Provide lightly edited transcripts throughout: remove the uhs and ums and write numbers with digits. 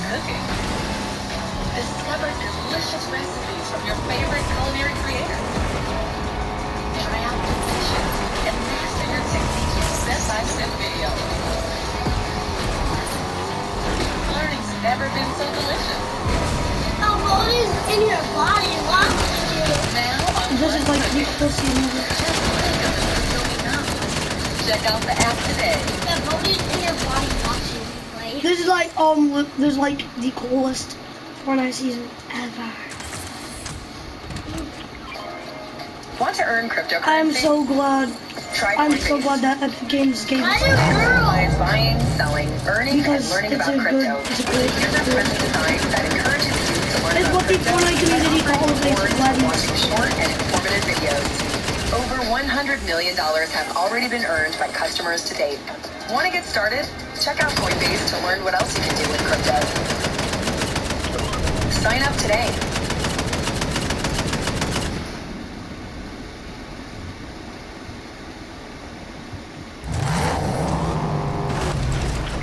cooking. Discover delicious recipes from your favorite culinary creator. Try out new dishes and master your techniques with step-by-step videos. Learning's never been so delicious. Oh, what is in your body? What is it? Now on This is like the pussy movie. just think of the fulfilling now. Check out the app today. Yeah, what is in your body watching you play? This is like there's like the coolest FORTNITE season ever. Want to earn cryptocurrency? I'm so glad that Epic Games gave us Personalized buying, selling, earning, because and learning it's about a good, crypto. it's a great User-friendly design that encourages you to learn It's about what the crypto FORTNITE community calls without it boring bloody. watching short and informative videos. Over $100 million have already been earned by customers to date. Want to get started? Check out Coinbase to learn what else you can do with crypto. Sign up today.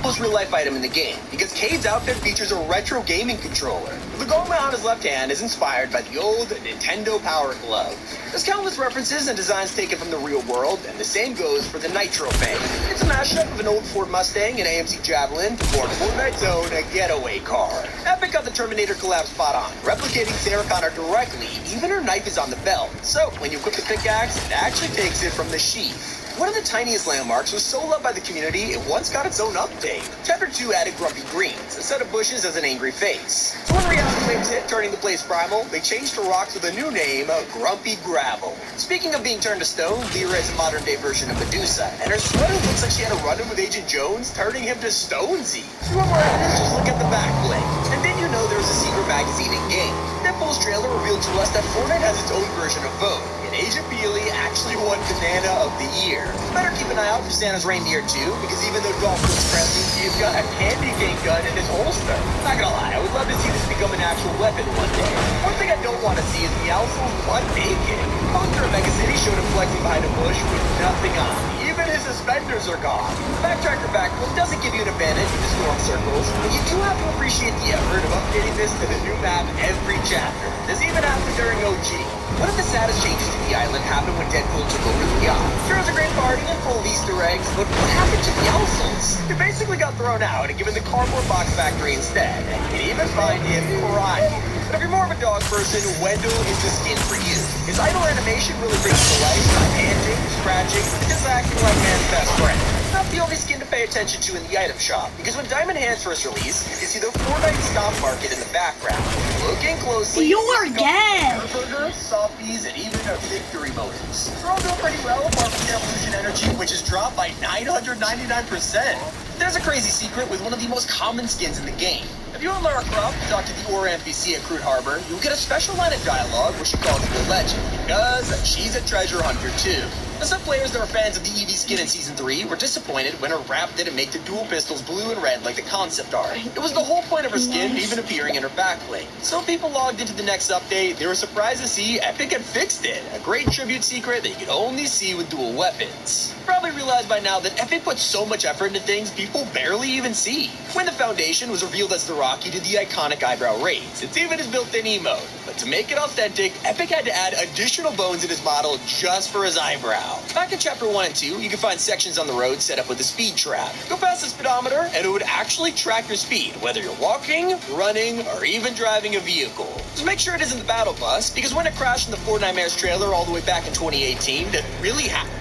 Most real-life item in the game, because Cade's outfit features a retro gaming controller. The gauntlet on his left hand is inspired by the old Nintendo Power Glove. There's countless references and designs taken from the real world, and the same goes for the Nitro fame. It's a mashup of an old Ford Mustang and AMC Javelin for Fortnite's own getaway car. Epic got the Terminator collab spot on, replicating Sarah Connor directly. Even her knife is on the belt, so when you equip the pickaxe, it actually takes it from the sheath. One of the tiniest landmarks was so loved by the community, it once got its own update. Chapter 2 added Grumpy Greens, a set of bushes as an angry face. So when reality waves hit, turning the place primal, they changed to rocks with a new name, Grumpy Gravel. Speaking of being turned to stone, Lyra is a modern-day version of Medusa, and her sweater looks like she had a run-in with Agent Jones, turning him to Stonesy. If you want more evidence, just look at the back bling. And then you know there's a secret magazine in-game. Deadpool's trailer revealed to us that Fortnite has its own version of Vogue. Asia Peely actually won Banana of the Year. Better keep an eye out for Santa's reindeer too, because even though Dolph looks friendly, he's got a candy cane gun in his holster. Not gonna lie, I would love to see this become an actual weapon one day. One thing I don't want to see is the Alpha's butt naked. Poster of Mega City showed him flexing behind a bush with nothing on. Even his suspenders are gone. Backtracker Backflip doesn't give you an advantage with the storm circles, but you do have to appreciate the effort of updating this to the new map every chapter. This even happened during OG. One of the saddest changes to the island happened when Deadpool took over the yacht. Sure, it was a great party and full of Easter eggs, but what happened to the Elsels? They basically got thrown out and given the cardboard box factory instead. And you can even find him crying. But if you're more of a dog person, Wendell is the skin for you. His idle animation really brings to life by panting, scratching, and just acting like man's best friend. Not the only skin to pay attention to in the item shop, because when Diamond Hands first released, you can see the Fortnite stock market in the background. Looking closely, You're gay. Burgers, softies, and even victory emojis. They're all doing pretty well, apart from the Evolution Energy, which has dropped by 999%. There's a crazy secret with one of the most common skins in the game. If you want Lara Croft to talk to the Aura NPC at Crude Harbor, you'll get a special line of dialogue where she calls you a legend, because she's a treasure hunter too. And some players that were fans of the Eevee skin in Season 3 were disappointed when her wrap didn't make the dual pistols blue and red like the concept art. It was the whole point of her skin even appearing in her backplate. So people logged into the next update, they were surprised to see Epic had fixed it. A great tribute secret that you could only see with dual weapons. You probably realized by now that Epic puts so much effort into things people barely even see. When the Foundation was revealed as the Rocky to the iconic eyebrow raise, it's even his built-in emote. But to make it authentic, Epic had to add additional bones in his model just for his eyebrow. Back in Chapter 1 and 2, you can find sections on the road set up with a speed trap. Go past the speedometer, and it would actually track your speed, whether you're walking, running, or even driving a vehicle. Just make sure it isn't the battle bus, because when it crashed in the Fortnite trailer all the way back in 2018, that really happened.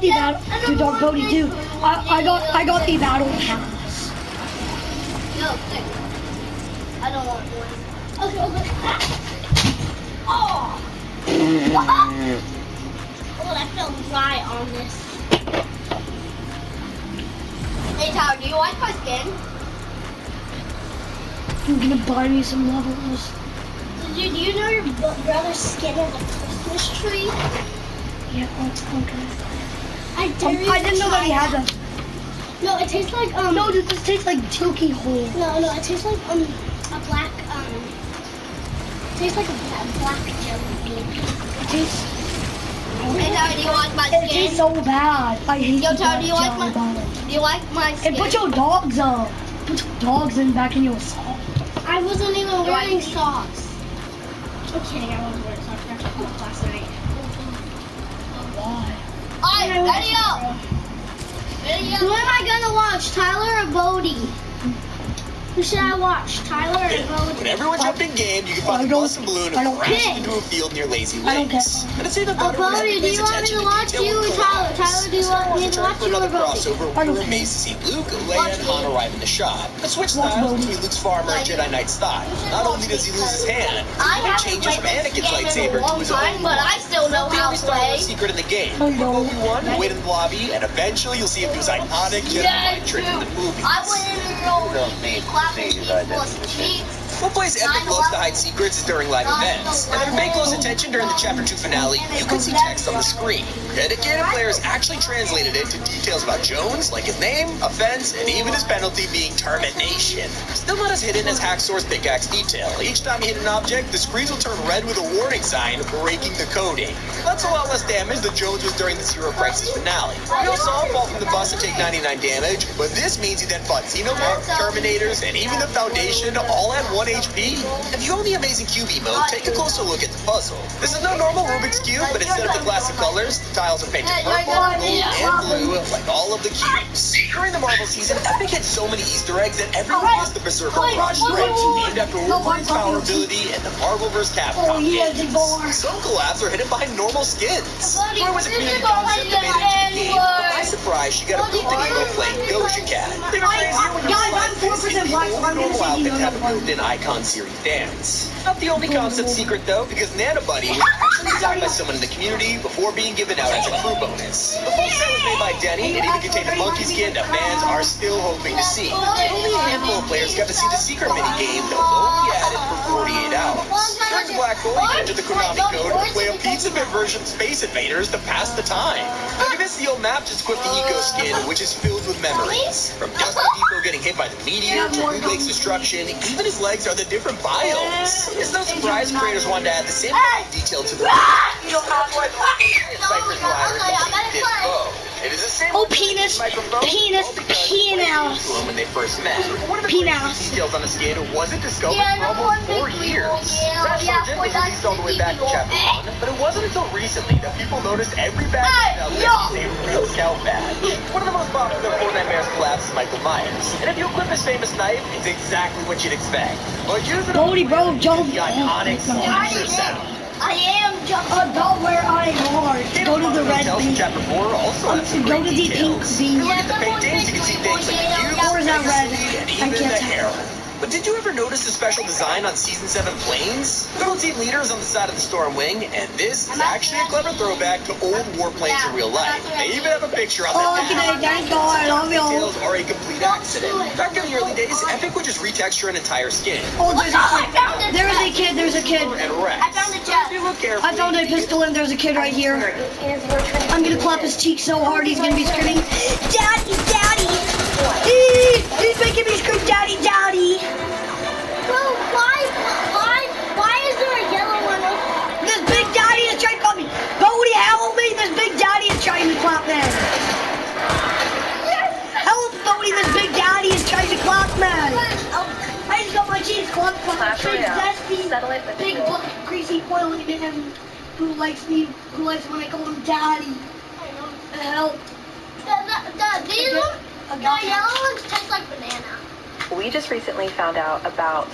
the battle. Dude, dog Bodie too. I got the battle pass. No, I don't want one. Okay. Oh! Oh, that felt dry on this. Hey, Tyler, do you like my skin? I'm gonna buy me some levels. Do you know your brother's skin is a Christmas tree? Yeah, that's okay. I didn't know that he had that. No, it tastes like No, dude, this tastes like Tilky Hole. No, it tastes like a black it tastes like a black jelly bean. It tastes. Hey, Tyler, do you like my It skin? tastes so bad. I hate Yo, the Tyler, do you like jelly my bottle. Do you like my skin? And put your dogs up. Put your dogs back in your sock. I wasn't even wearing socks. I'm kidding, I wasn't wearing socks. I took them last night. Why? Alright, video! Who am I gonna watch, Tyler or Bodie? Who should I watch, Tyler or When Bodie? everyone jumped in game, you could find I the don't- bus and balloon I don't and crash care. into a field near Lazy I don't Lakes. And it's even better when Bodie, everyone do pays you want me attention to watch detail you with or the Tyler? lives. Tyler, do you Star want Wars me to returned watch for you or another Bodie? crossover I where we don't were amazed to see Luke, Leia, Watch and me. Han arrive in the shop. The switch Watch styles Bodie. between Luke's farmer and Jedi Knight style. Not only does he lose his hand, I he even haven't changes from played this Anakin's game in a lightsaber to long his time, own. but I still know The how only to Star play. Wars secret in the game. I Put know. Obi-Wan, wait in the lobby, and eventually you'll see him do his iconic Jedi mind trick in the movies. I went in the room, clapping people's cheeks. One place Epic loves to hide secrets is during live events. And if you pay close attention during the Chapter 2 finale, you can see text on the screen. Dedicated players actually translated it to details about Jones, like his name, offense, and even his penalty being termination. Still not as hidden as Hacksawer's pickaxe detail. Each time you hit an object, the screens will turn red with a warning sign, breaking the coding. That's a lot less damage than Jones was during the Zero Crisis finale. We all saw him fall from the bus and take 99 damage, but this means he then fought Xenomorph, Terminators, and even the Foundation all at 1 HP. If you own the Amazing QB mode, take a closer look at the puzzle. This is no normal Rubik's Cube, but instead of the classic colors, the tiles are painted purple, gold, and blue, like all of the cubes. During the Marvel season, Epic had so many Easter eggs that everyone missed the Berserker Rush Stretch, named after Wolverine's power ability and the Marvel vs. Capcom games. Some collabs are hidden behind normal skins. There was a community concept that made it into the game, but by surprise, she got a built-in emo playing Doja Cat. Even crazier when you realize this is the only normal outfit to have a built-in Icon series dance. Not the only concept secret though, because Nana Buddy was actually designed by someone in the community before being given out as a crew bonus. The full set was made by Denny and even contained a monkey skin that fans are still hoping to see. Only a handful of players got to see the secret minigame that was only added for 48 hours. During Black Hole, you can enter the Konami code to play a Pizza Bit version of Space Invaders to pass the time. If you miss the old map, just equip the Eco skin, which is filled with memories. From Dusty Depot getting hit by the meteor to Blue Lake's destruction, even his legs are the different biomes. It's no surprise creators wanted to add the same detail to the Cypher's glider is a bow. It is the same Penis. microphone. Penis. Penis. When they first met. One of the Penis. craziest details on the skin wasn't discovered for almost 4 years. Crash Sergeant was released all the way back in Chapter 1, but it wasn't until recently that people noticed every badge that was a real scout badge. One of the most popular Fortnite Bears collabs is Michael Myers. And if you equip his famous knife, it's exactly what you'd expect. But use it Bodie, bro, jump. the iconic slasher sound. I am jumping. Don't wear I hard. Go to the red Hotels in beach. Chapter 4 also have some Go great to the pink details. beach. Look at the paintings, you can see things like the cube, Or is that red? and I even can't the tell. hair. But did you ever notice the special design on Season 7 planes? Little team leaders on the side of the Storm Wing, and this is actually a clever throwback to old warplanes in real life. They even have a picture on Oh, the look at it. Thank God. I love y'all. Details are a complete accident. Back in the early days, Epic would just retexture an entire skin. Oh, there's a kid. There's a kid. There's a kid. And Rex. I found a chest. If you look carefully, I found a pistol and there's a kid right here. I'm gonna clap his cheek so hard he's gonna be screaming, Daddy, Daddy! He's making me scream, Daddy, Daddy! Well, why is there a yellow one? This big daddy is trying to call me. Bodie, help me! This big daddy is trying to clap me. Help, Bodie! This big daddy is trying to clap me. I just got my cheeks clapped from a big, zesty, big, greasy, oily man who likes me, who likes when I call him daddy. Help. These ones, the yellow ones taste like banana. We just recently found out about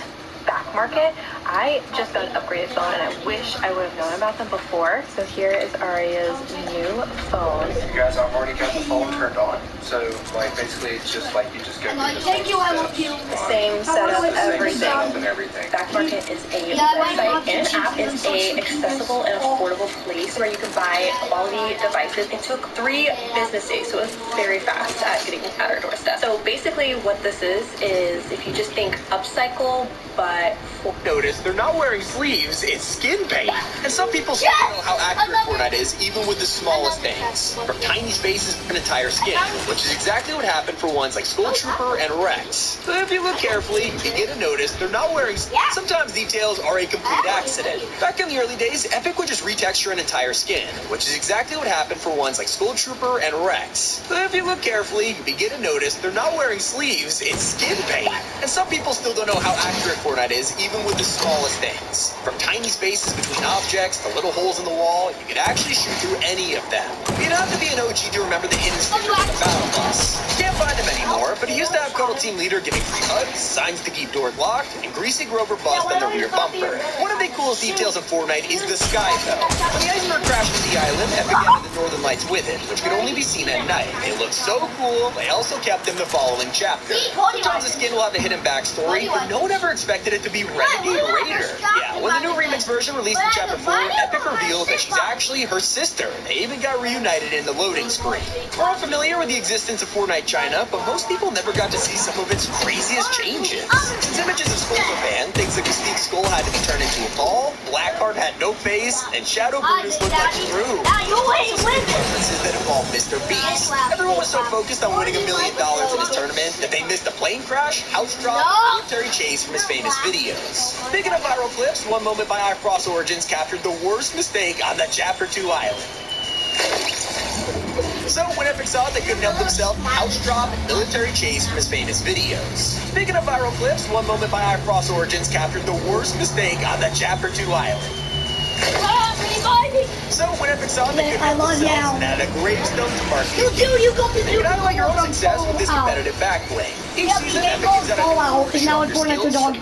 back market. I just got an upgraded phone and I wish I would have known about them before. So here is Aria's new phone. You guys, I've already got the phone turned on. So, like, basically, it's just like you just go through the Thank you, I love you. Same setup, everything. and everything. Back Market is a website and an app. Is a accessible and affordable place where you can buy quality devices. It took 3 business days, so it was very fast at getting at our doorstep. So basically what this is if you just think upcycle, but Notice they're not wearing sleeves, it's skin paint. And some people still don't know how accurate Fortnite is, even with the smallest things. From tiny spaces to an entire skin, which is exactly what happened for ones like Skull Trooper and Rex. So if you look carefully, you get to notice they're not wearing sleeves. Sometimes details are a complete accident. Back in the early days, Epic would just retexture an entire skin, which is exactly what happened for ones like Skull Trooper and Rex. So if you look carefully, you begin to notice they're not wearing sleeves, it's skin paint. And some people still don't know how accurate Fortnite is, even with the smallest things. From tiny spaces between objects to little holes in the wall, you could actually shoot through any of them. You'd have to be an OG to remember the hidden stickers on the battle bus. You can't find them anymore, but he used to have Cuddle Team Leader giving free hugs, signs to keep doors locked, and Greasy Grover bust on the rear bumper. One of the coolest details of Fortnite is the sky, though. When the iceberg crashed to the island, Epic added the northern lights with it, which could only be seen at night. They look so cool, they also kept them the following chapter. Sometimes the skin will have a hidden backstory, but no one ever expected it to be Renegade Raider. Yeah, when the new remix version released in Chapter 4, Epic revealed that she's actually her sister. They even got reunited in the loading screen. We're all familiar with the existence of Fortnite China, but most people never got to see some of its craziest changes. Since images of skulls were banned, things like Mystique's skull had to be turned into a ball, Blackheart had no face, and Shadow Brutus looked like Screw. References that involved Mr. Beast. Everyone was so focused on winning $1 million in his tournament that they missed a plane crash, house drop, and military chase from his famous videos. Speaking of viral clips, one moment by iFrost Origins captured the worst mistake on the Chapter 2 island. So when Epic saw they couldn't help themselves, house drop and military chase from his famous videos. Speaking of viral clips, one moment by iFrost Origins captured the worst mistake on the Chapter 2 island. So when Epic saw they couldn't help themselves and added a gravestone to mark the Dude, you got the they could highlight your own success with this competitive backbling. Each season, Epic is at a Fallout is now in Fortnite the dog.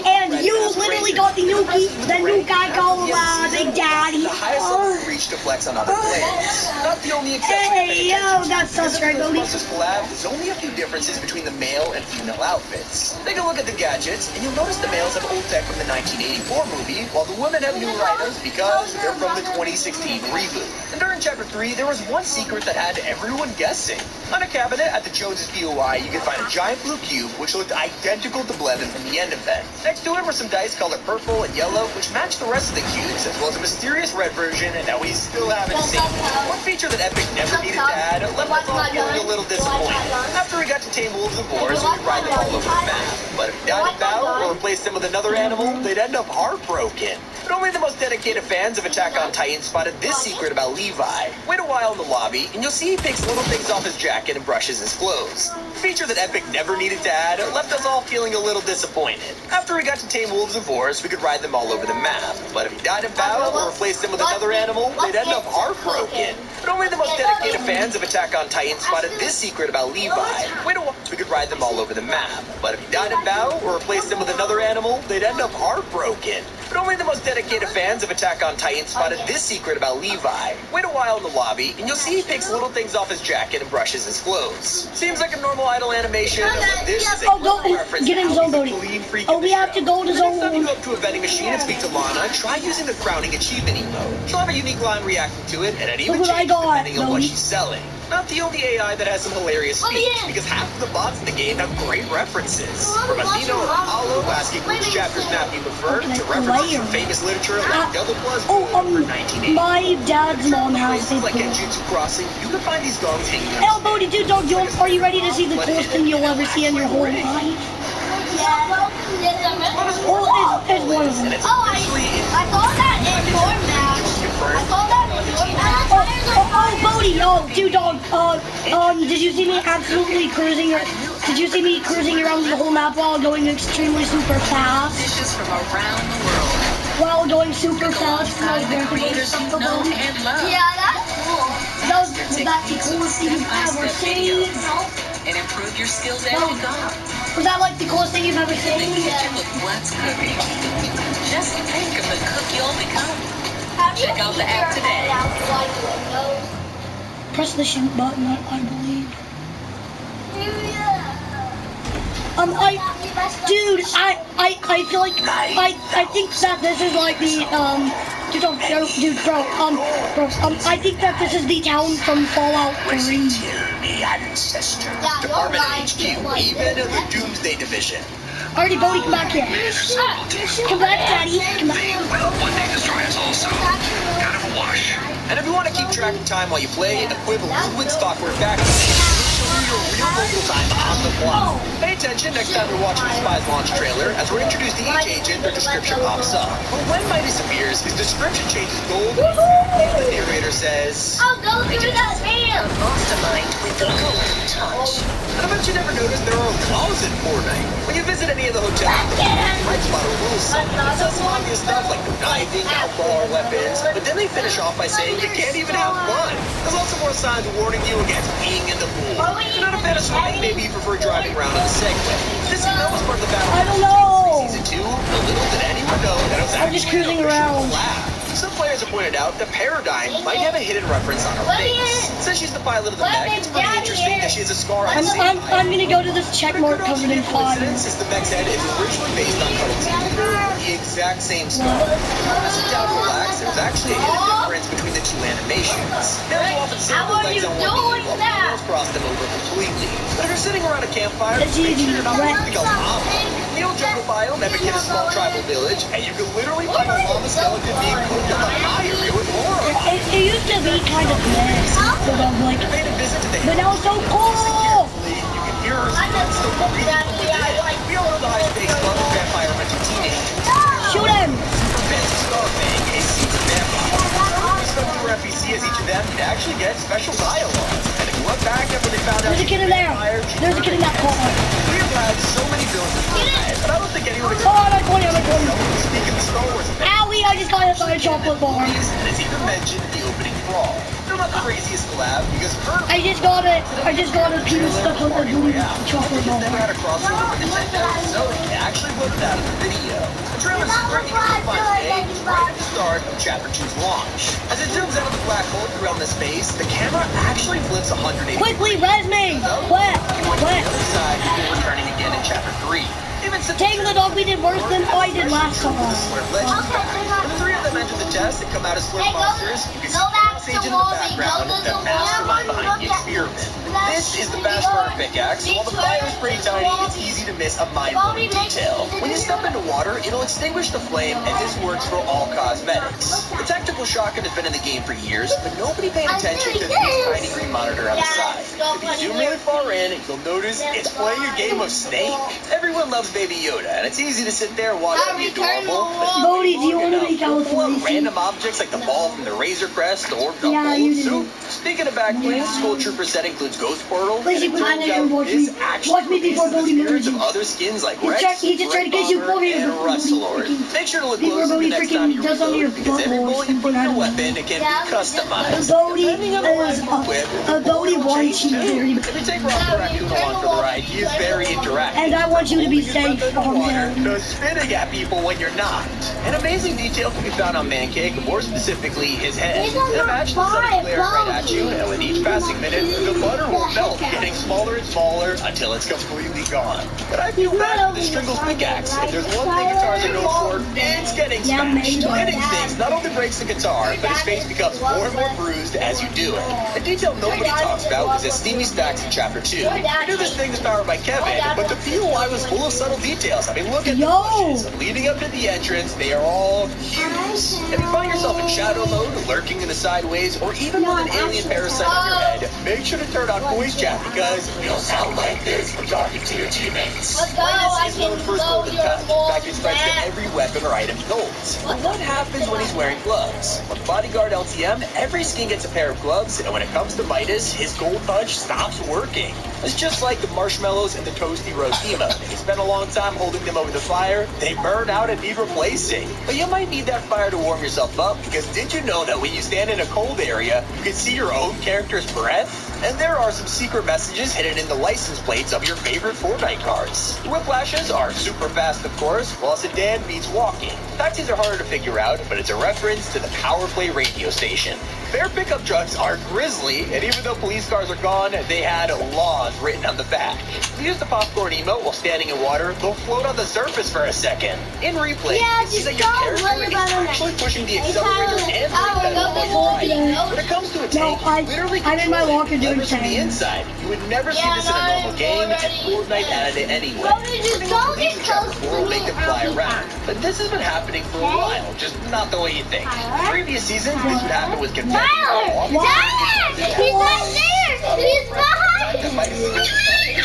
And you literally got the new guy called Big Daddy. The highest level you reach to flex on other players. Not the only exception. Hey, yo, that's so straight, Bodie. This collab, there's only a few differences between the male and female outfits. Take a look at the gadgets, and you'll notice the males have old tech from the 1984 movie, while the women have newer items because they're from the 2016 reboot. And during Chapter 3, there was one secret that had everyone guessing. On a cabinet at the Joneses POI, you could find a giant blue cube, which looked identical to Blevin from the end event. Next to it were some dice colored purple and yellow, which matched the rest of the cubes, as well as a mysterious red version that we still haven't seen. One feature that Epic never needed to add left us all feeling a little disappointed. After we got to tame wolves and boars, we could ride them all over the map. But if we died in battle or replaced them with another animal, they'd end up heartbroken. But only the most dedicated fans of Attack on Titan spotted this secret about Levi. Wait a while in the lobby, and you'll see he picks little things off his jacket and brushes his clothes. A feature that Epic never needed to add left us all feeling a little disappointed. After we got to tame wolves and boars, we could ride them all over the map. But if he died in battle or replaced them with another animal, they'd end up heartbroken. But only the most dedicated fans of Attack on Titan spotted this secret about Levi. Wait a while, we could ride them all over the map. But if he died in battle or replaced them with another animal, they'd end up heartbroken. But only the most dedicated fans of Attack on Titan spotted this secret about Levi. Wait a while in the lobby, and you'll see he picks little things off his jacket and brushes his clothes. Seems like a normal idle animation, but this is a reference to how he's a clean freak in the we have to go to Next time you zone. go up to a vending machine and speak to Lana, try using the crowning achievement emote. She'll have a unique line reacting to it, and it even Look what I changes got, depending on what Zoe. she's selling. Not the only AI that has some hilarious speech, because half of the bots in the game have great references. From Athena or Apollo asking which chapter's map you prefer, to references from famous literature like Double Plus for 1980. My dad's mom has Places it. like Genjutsu Crossing, you can find these gongs hanging Hey, out. Bodie, dude, dog, are you ready to see the coolest thing you'll ever see in your whole life? Well, it's one of them. I thought that in Fortnite. I thought that in Bodie, dude, dog, did you see me absolutely cruising, did you see me cruising around the whole map while going extremely super fast? Dishes from around the world. While going super fast, and I was Alongside the going to creators you know and love. Yeah, that's cool. That's the coolest thing I've ever seen. And improve your skills as you go. Was that like the coolest thing you've ever seen? What's cooking? Just think of the cook you'll become. Check out the app today. Press the shoot button, I believe. I feel like I think that this is like the I think that this is the town from Fallout 3. The ancestor. Department HQ, even the Doomsday Division. Already, Bodie, come back here. Come back, Daddy. Come back. Will one day destroy us also. Kind of a wash. And if you want to keep track of time while you play, equip Ludwig Stockwork back to your real local time on the clock. Pay attention next time you're watching the Spy's launch trailer, as we're introduced to each agent, their description pops up. But when Midas appears, his description changes gold. The narrator says, I'll go through that A mastermind with the golden touch. and I bet you never noticed there are claws in Fortnite. When you visit any of the hotels, right spot a rule sign. It says some obvious stuff like no knifing, alcohol, or weapons, but then they finish off by saying you can't even have fun. There's also more signs warning you against peeing in the pool. If you're not a fan of swimming, maybe you prefer driving around on a Segway. This is was part of the battle. I don't know. Season 2, little did anyone know that it was I'm just actually cruising an official around. collab. Some players have pointed out that Paradigm might have a hidden reference on her face. Since she's the pilot of the mech, it's pretty interesting that she has a scar on the same I'm gonna go to this check mark covered in fire. Since the mech's head is originally based on Cuddle Team, the exact same scar. As sit down and relax, there's actually a hidden difference between the two animations. Players will often sit with their legs on one knee while the wheels cross them over completely. But if you're sitting around a campfire, It's make easy, sure you're not right? moving a llama. Neil Jungle Biome mimicked a small tribal village, and you can literally find a llama skeleton being cooked on the high area with horror. It used to be kind of mess, but I'm like, Made a visit to the but now it's so cool. You can hear her still breathing from within. We all know the high stakes love of vampire hunting teenagers. Shoot him. Best Starfang is Super Vampire. Some of your NPC as each of them can actually get special dialogue. And if you look back after they found out There's a kid in there. There's a kid in that car. we have had so many villains in Fortnite, but I don't think anyone Oh, I'm at 20, I'm at 20. Speaking of Star Wars, Owie, I just got hit by a chocolate bar. and it's even mentioned in the opening brawl. They're not the craziest collab because her I just got a piece of stuff on the booty chocolate They bar. had a crossover with Nintendo, so they actually put it out of the video. The trailer's super easy to find today, right at the start of Chapter 2's launch. As it zooms out of the black hole around the space, the camera actually flips 180 Quickly, res me. What? What? side before returning again in Chapter 3. Even Take the dog we did worse than I did last time. When the three of them enter the test and come out as slurp monsters, you can see the boss agent in the background, the mastermind behind the experiment. This is the fast burner pickaxe, so while the fire is pretty tiny, it's easy to miss a mind-blowing detail. When you step into water, it'll extinguish the flame, and this works for all cosmetics. The tactical shotgun has been in the game for years, but nobody paid attention to this tiny green monitor on the side. If you zoom really far in, you'll notice it's playing a game of Snake. Everyone loves Baby Yoda, and it's easy to sit there and watch him be adorable. But Bodie, do you want to make out pull out with random objects like the ball from the Razor Crest or the Yeah, bowl you of do. soup. Speaking of backplanes, Skull Trooper set includes Ghost Portal, and Lacey, it put on turns it and out watch this me. actually Watch me before releases the Bodie spirits murders of you. other skins like He's Rex, just trying to get you Bomber, for me. and Rustlord. Make sure to look Before closely Bodie the next time freaking you does on your reload, because every butthole or bullet you put in something, I your don't know. weapon, it can be customized. Bodie Depending on the is weapon you equip, a Bodie wants you very if you take Rock the Raccoon along for the ride, he is very interactive. and I want you to be Holding his safe weapon from underwater, him. to spitting at people when you're not. An amazing detail can be found on Mancake, more specifically his head. Imagine somebody glaring right at you, and with each passing minute, the butter will melt, getting smaller and smaller until it's completely gone. But I feel bad for the Stringles pickaxe. If there's one thing guitars are known for, it's getting Yeah, smashed. maybe. Hitting things not only breaks the guitar, but his face becomes more and more bruised as you do it. A detail nobody talks about is that Steamy stacks in Chapter 2. You knew this thing is powered by Kevin, but the POI was full of subtle details. I mean, look at the bushes. Leading up to the entrance, they are all huge. If you find yourself in shadow mode, lurking in the sideways, or even with an alien parasite on your head, make sure to turn on voice chat because you'll sound like this when talking to your teammates. Let's go, I Midas is known can for his blow golden your touch. In fact, it spreads to back. every weapon or item he holds. But what happens when he's wearing gloves? With Bodyguard LTM, every skin gets a pair of gloves, and when it comes to Midas, his gold punch stops working. It's just like the marshmallows and the toasty roast emote. If you spend a long time holding them over the fire, they burn out and need replacing. But you might need that fire to warm yourself up, because did you know that when you stand in a cold area, you can see your own character's breath? And there are some secret messages hidden in the license plates of your favorite Fortnite cars. Whiplashes are super fast, of course, while sedan means walking. Taxis are harder to figure out, but it's a reference to the Power Play radio station. Their pickup trucks are grisly, and even though police cars are gone, they had laws written on the back. If you use the popcorn emote while standing in water, they'll float on the surface for a second. In replay, you see that your character is actually pushing the accelerator and brake pedal while riding. When it comes to a tank, you literally I'm in my control walker it doing levers from the tank. inside. You would never see this in a normal game, and Fortnite added it anyway. Will make them fly around. But this has been happening for a while, just not the way you think. Previous seasons, this would happen with confetti. He's not there! He's behind!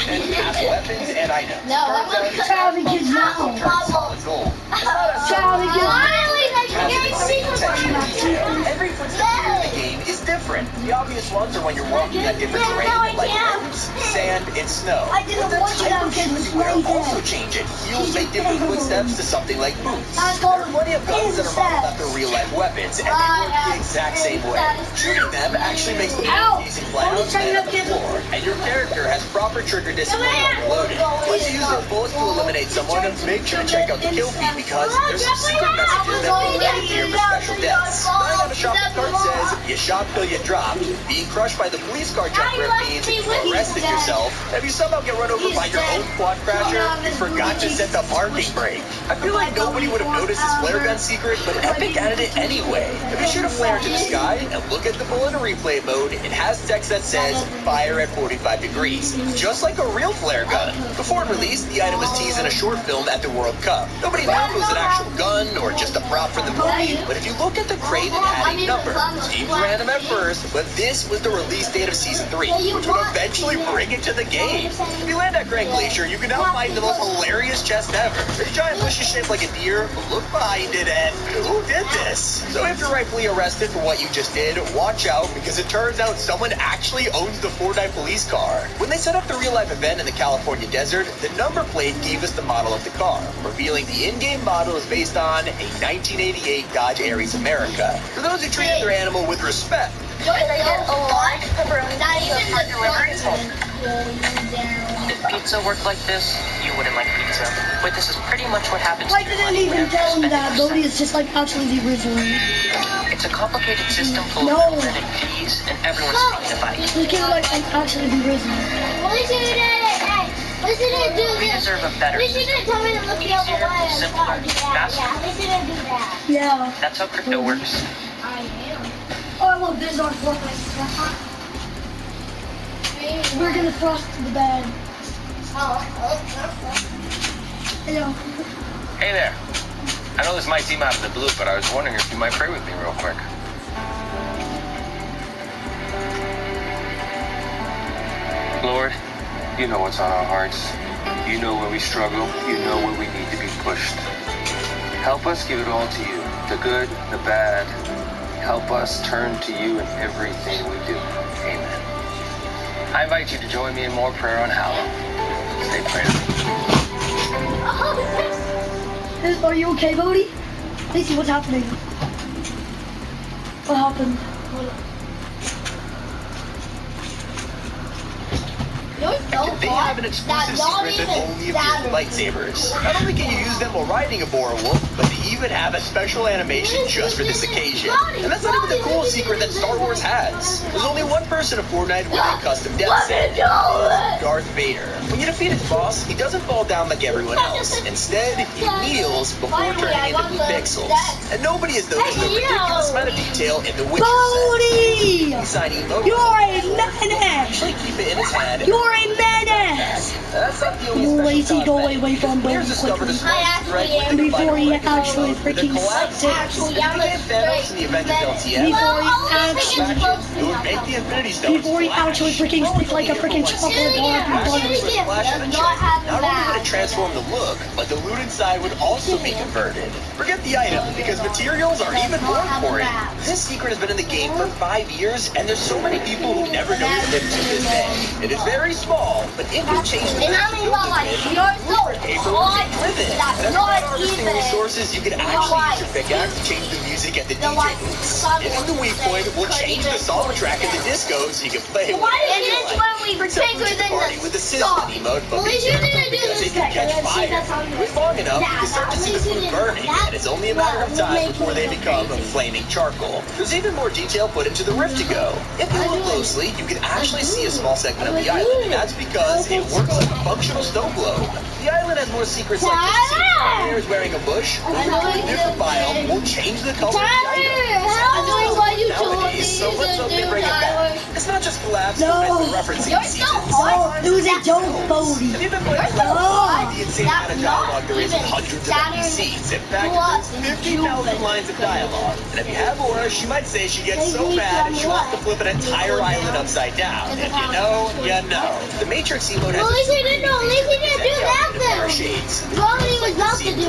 And have weapons and items. No, I'm not Charlie kids now. Solid gold. Charlie kids. Every footstep in the game is different. The obvious ones are when you're walking on different terrain, like roads, sand, and snow. I didn't But the want you type to of get shoes this you wear right also there. change it. Heels make different footsteps to something like boots. I There call are plenty of guns that are modeled after real-life weapons, and they work the exact same way. Shooting them actually makes them easy to fly out and the floor, and your character has proper trigger discipline when loaded. Once you use those bullets to eliminate someone, make sure to check out the kill feed because there's some secret messages that will lead here for special deaths. Lying on a shopping cart says, you shot till you dropped. Being crushed by the police car jump rip means you arrested yourself. If you somehow get run over by your own quad crasher, you forgot to set the parking brake. I feel like nobody would have noticed this flare gun secret, but Epic added it anyway. If you shoot a flare into the sky and look at the bullet in replay mode, it has text that says, fire at 45 degrees, just like a real flare gun. Before it released, the item was teased in a short film at the World Cup. Nobody knew if it was an actual gun or just a prop for the movie, but if you look at the crate, it had a number. Seems random at first, but this was the release date of Season 3, which would eventually bring it to the game. If you land at Grand Glacier, you can now find the most hilarious chest ever. This giant bush is shaped like a deer, but look behind it and who did this? So if you're rightfully arrested for what you just did, watch out because it turns out someone actually owns the Fortnite police car. When they set up the real-life event in the California desert, the number plate gave us the model of the car, revealing the in-game model is based on a 1988 Dodge Aries America. For those who treated their animal with respect, Can I get a large pepperoni pizza for delivery? If pizza worked like this, you wouldn't like pizza. But this is pretty much what happens I to your didn't money even whenever you tell him spend that it Bodhi yourself. is just like actually the original. It's a complicated system full No. of limited fees, and everyone's taking a bite. The kid like actually the original. Listen to do We this. deserve a better Listen system. to tell me to look the other way. Easier, simpler, faster. Yeah, listen to do that. Yeah. That's how crypto works. I am. Oh look, there's our Fortnite. We're gonna cross to the bed. Hello. Hey there. I know this might seem out of the blue, but I was wondering if you might pray with me real quick. Lord, you know what's on our hearts. You know where we struggle. You know where we need to be pushed. Help us give it all to you. The good, the bad. Help us turn to you in everything we do. Amen. I invite you to join me in more prayer on Halloween. Stay praying. Are you okay, Bodhi? Let's see what's happening. What happened? they have an exclusive secret that only appears with lightsabers. Not only can you use them while riding a Bora Wolf, but they even have a special animation just for this occasion. And that's not even the coolest secret that Star Wars has. There's only one person in Fortnite with a custom death set. Darth Vader. When you defeat his boss, he doesn't fall down like everyone else. Instead, he kneels before turning into blue pixels. And nobody has noticed the ridiculous amount of detail in the Witcher Bodhi! set. Inside emote, You're a menace! actually keep it in his head. You're a menace! That's not the only You special lazy, go cosmetic. away from Bodhi Players discovered a quickly. small thread within the Before he final actually episode with a freaking collapse. sucked it. If you get Thanos in the Avengers LTM, Before he actually... it would make the Infinity Stones Before he flash. actually freaking stick like a freaking chocolate bar up Not your only butt. would it transform the look, but the loot inside would also be converted. Forget the item, because materials are even more important. This secret has been in the game for 5 years, and there's so many people who never noticed it to this day. It is very small, but if you change the tell me about like you're so hot. That's not even. Resources, you can actually use your pickaxe to change the music at the DJ booths. If the weak point, we'll change the song track at the disco so you can play Why is this when we were bigger than the with the system emote, but be careful because it can catch fire. If it's long enough, you can start to see the food burning, and it's only a matter of time before they become flaming charcoal. There's even more detail put into the rift to go. If you look closely, you can actually see a small segment of the island, and that's because it works like a functional snow globe. The island has more secrets like this. There is wearing a bush, a different biome will change the color of the item. Nowadays, so let's hope they bring it back. It's not just collapse, but referencing seasons. It was a dope Bodie. Have you been playing the insane amount of dialogue there is in hundreds of NPCs? In fact, there's 50,000 lines of dialogue. And if you have Aura, she might say she gets so mad she wants to flip an entire island upside down. If you know, you know. The Matrix emote has shades. Bodie was about to do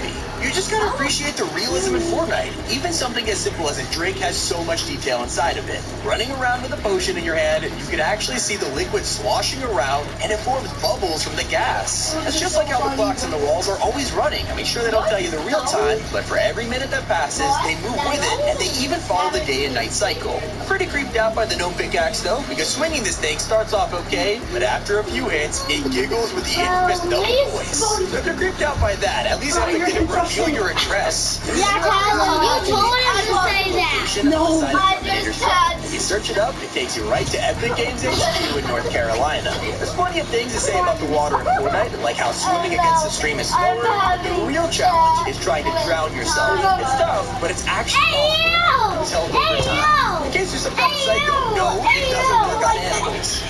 it. You just gotta appreciate the realism in Fortnite. Even something as simple as a drink has so much detail inside of it. Running around with a potion in your hand, you can actually see the liquid sloshing around, and it forms bubbles from the gas. It's just like how the clocks on the walls are always running. I mean, sure, they don't tell you the real time, but for every minute that passes, they move with it, and they even follow the day and night cycle. I'm pretty creeped out by the no pickaxe, though, because swinging this thing starts off okay, but after a few hits, it giggles with the infamous double voice. So if you're creeped out by that, at least Epic didn't reveal your address. Yeah, Tyler, you told him to say that. No, I just had. If you search it up, it takes you right to Epic Games HQ in North Carolina. There's plenty of things to say about the water in Fortnite, like how swimming against the stream is slower. The real challenge is trying to drown yourself. It's tough, but it's actually possible. It's held over time. In case you're some kind of psycho, no, it doesn't work on animals.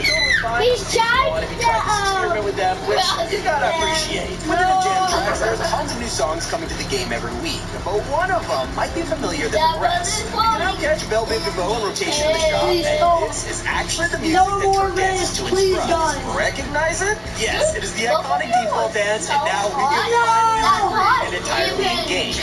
He's trying if you try to experiment with them, which you gotta appreciate. Within the jam tracks, there's tons of new songs coming to the game every week, but one of them might be familiar than the rest. You can now catch Velvet DeVoe in rotation in the shop, and this is actually the music that Turk dances to its front. Recognize it? Yes, it is the iconic default dance, and now we can find an entirely in-game.